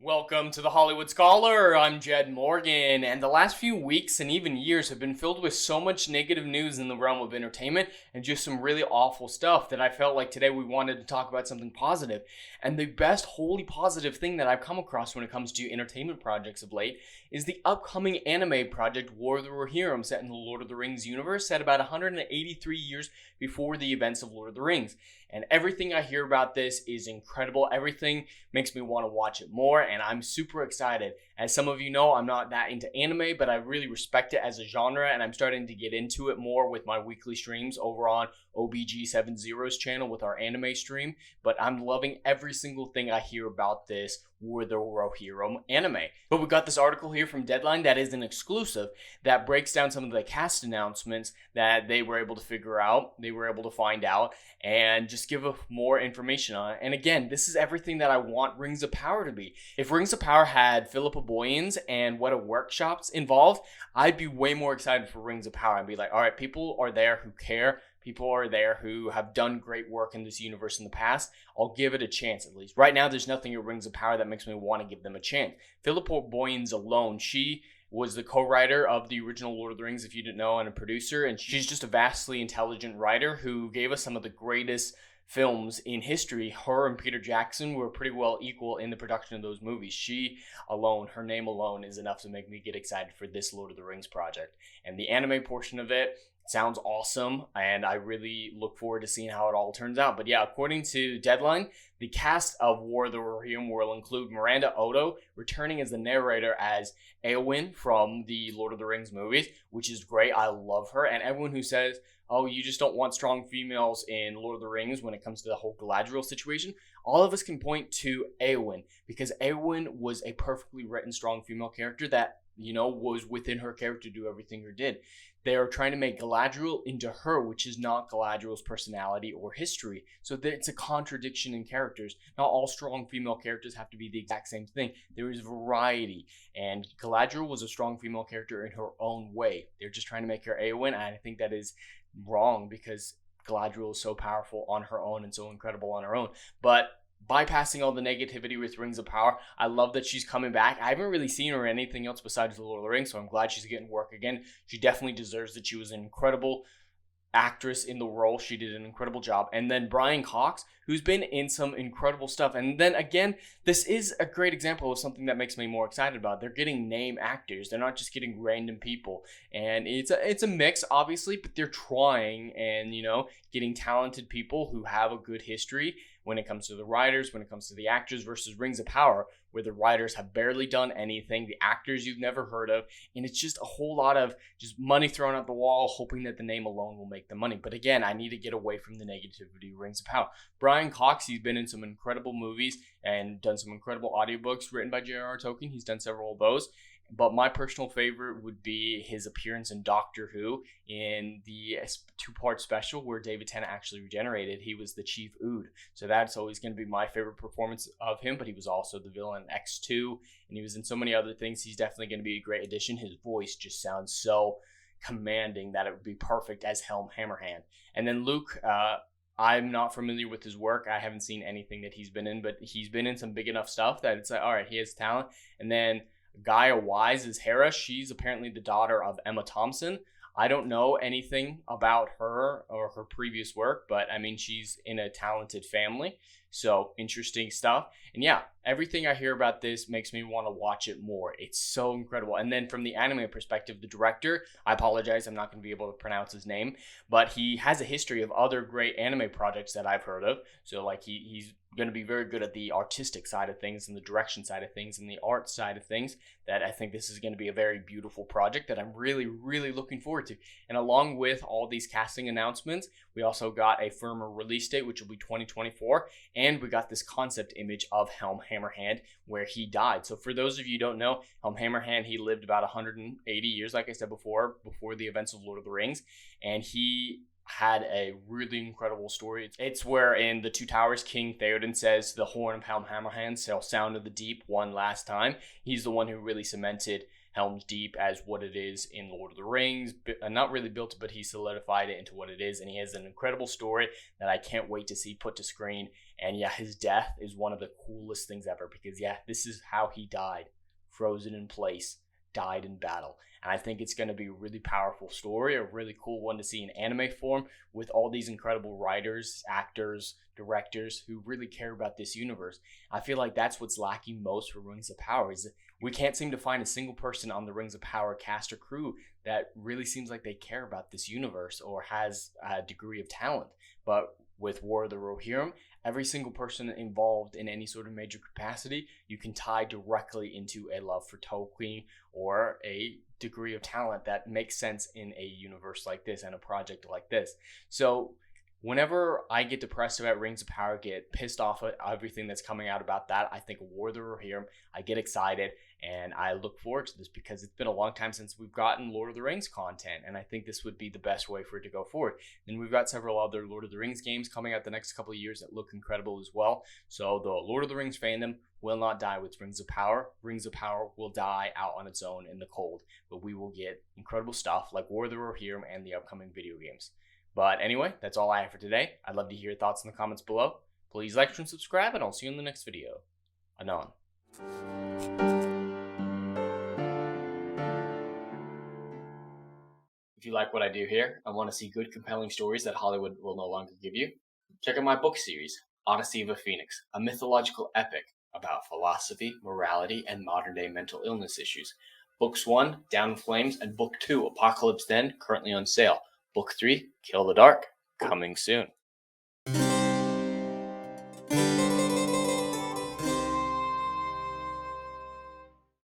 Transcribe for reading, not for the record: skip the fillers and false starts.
Welcome to the Hollywood Scholar. I'm Jed Morgan, and the last few weeks and even years have been filled with so much negative news in the realm of entertainment and just some really awful stuff that I felt like today we wanted to talk about something positive. And the best wholly positive thing that I've come across when it comes to entertainment projects of late is the upcoming anime project War of the Rohirrim, set in the Lord of the Rings universe, set about 183 years before the events of Lord of the Rings. And everything I hear about this is incredible. Everything makes me want to watch it more, and I'm super excited. As some of you know, I'm not that into anime, but I really respect it as a genre, and I'm starting to get into it more with my weekly streams over on OBG70's channel with our anime stream. But I'm loving every single thing I hear about this War the Rohirrim anime. But we got this article here from Deadline that is an exclusive that breaks down some of the cast announcements that they were able to figure out, they were able to find out, and just give more information on it. And again, this is everything that I want Rings of Power to be. If Rings of Power had Philippa Boyens and Weta Workshops involved, I'd be way more excited for Rings of Power. I'd be like, all right, people are there who care. People are there who have done great work in this universe in the past. I'll give it a chance at least. Right now, there's nothing in Rings of Power that makes me want to give them a chance. Philippa Boyens alone, she was the co-writer of the original Lord of the Rings, if you didn't know, and a producer. And she's just a vastly intelligent writer who gave us some of the greatest films in history. Her and Peter Jackson were pretty well equal in the production of those movies. She alone, her name alone, is enough to make me get excited for this Lord of the Rings project. And the anime portion of it sounds awesome, and I really look forward to seeing how it all turns out. But yeah, according to Deadline, the cast of War of the Rohirrim will include Miranda Otto returning as the narrator as Eowyn from the Lord of the Rings movies, which is great. I love her. And everyone who says, oh, you just don't want strong females in Lord of the Rings when it comes to the whole Galadriel situation, all of us can point to Eowyn, because Eowyn was a perfectly written strong female character that, was within her character to do everything her did. They are trying to make Galadriel into her, which is not Galadriel's personality or history. So it's a contradiction in characters. Not all strong female characters have to be the exact same thing. There is variety. And Galadriel was a strong female character in her own way. They're just trying to make her Eowyn, and I think that is wrong because Galadriel is so powerful on her own and so incredible on her own. But bypassing all the negativity with Rings of Power, I love that she's coming back. I haven't really seen her in anything else besides The Lord of the Rings, so I'm glad she's getting work again. She definitely deserves it. She was an incredible actress in the role. She did an incredible job. And then Brian Cox, who's been in some incredible stuff. And then again, this is a great example of something that makes me more excited about it. They're getting name actors. They're not just getting random people. And it's a mix, obviously, but they're trying and, getting talented people who have a good history when it comes to the writers, when it comes to the actors, versus Rings of Power, where the writers have barely done anything, the actors you've never heard of, and it's just a whole lot of just money thrown at the wall, hoping that the name alone will make the money. But again, I need to get away from the negativity of Rings of Power. Brian Cox, he's been in some incredible movies and done some incredible audiobooks written by J.R.R. Tolkien. He's done several of those. But my personal favorite would be his appearance in Doctor Who in the two-part special where David Tennant actually regenerated. He was the Chief Ood. So that's always going to be my favorite performance of him. But he was also the villain in X2, and he was in so many other things. He's definitely going to be a great addition. His voice just sounds so commanding that it would be perfect as Helm Hammerhand. And then Luke, I'm not familiar with his work. I haven't seen anything that he's been in, but he's been in some big enough stuff that it's like, all right, he has talent. And then Gaia Wise is Hera. She's apparently the daughter of Emma Thompson. I don't know anything about her or her previous work, but I mean, she's in a talented family. So interesting stuff. And yeah, everything I hear about this makes me want to watch it more. It's so incredible. And then from the anime perspective, the director, I apologize, I'm not going to be able to pronounce his name, but he has a history of other great anime projects that I've heard of. So like he's going to be very good at the artistic side of things and the direction side of things and the art side of things, that I think this is going to be a very beautiful project that I'm really, really looking forward to. And along with all these casting announcements, we also got a firmer release date, which will be 2024. And we got this concept image of Helm Hammerhand where he died. So for those of you who don't know, Helm Hammerhand, he lived about 180 years, like I said before the events of Lord of the Rings. And he had a really incredible story. It's where in The Two Towers, King Theoden says the horn of Helm Hammerhand shall sound of the deep one last time. He's the one who really cemented Helm's Deep as what it is in Lord of the Rings. Not really built it, but he solidified it into what it is, and he has an incredible story that I can't wait to see put to screen. And yeah, his death is one of the coolest things ever, because yeah, this is how he died. Frozen in place, died in battle. And I think it's going to be a really powerful story, a really cool one to see in anime form, with all these incredible writers, actors, directors who really care about this universe. I feel like that's what's lacking most for Rings of Power, is we can't seem to find a single person on the Rings of Power cast or crew that really seems like they care about this universe or has a degree of talent. But with War of the Rohirrim, every single person involved in any sort of major capacity, you can tie directly into a love for Tolkien or a degree of talent that makes sense in a universe like this and a project like this. So whenever I get depressed about Rings of Power, get pissed off at everything that's coming out about that, I think of War of the Rohirrim, I get excited, and I look forward to this because it's been a long time since we've gotten Lord of the Rings content, and I think this would be the best way for it to go forward. And we've got several other Lord of the Rings games coming out the next couple of years that look incredible as well. So the Lord of the Rings fandom will not die with Rings of Power. Rings of Power will die out on its own in the cold, but we will get incredible stuff like War of the Rohirrim and the upcoming video games. But anyway, that's all I have for today. I'd love to hear your thoughts in the comments below. Please like and subscribe, and I'll see you in the next video. Anon. If you like what I do here and want to see good, compelling stories that Hollywood will no longer give you, check out my book series, Odyssey of a Phoenix, a mythological epic about philosophy, morality, and modern-day mental illness issues. Books 1, Down in Flames, and Book 2, Apocalypse Then, currently on sale. Book 3, Kill the Dark, coming soon.